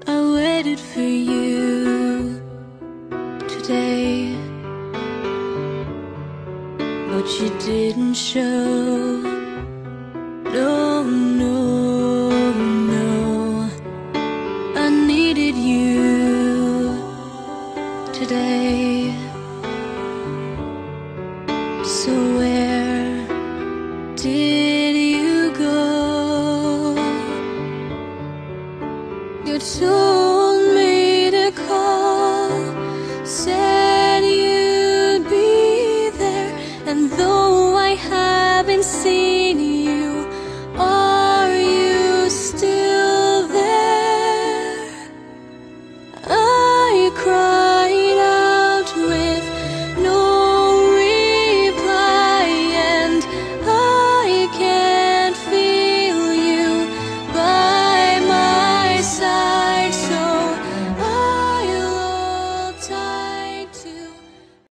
I waited for you today, but you didn't show. No, no, no. I needed you today. So where did you go? You told me to call, said you'd be there, and though I haven't seen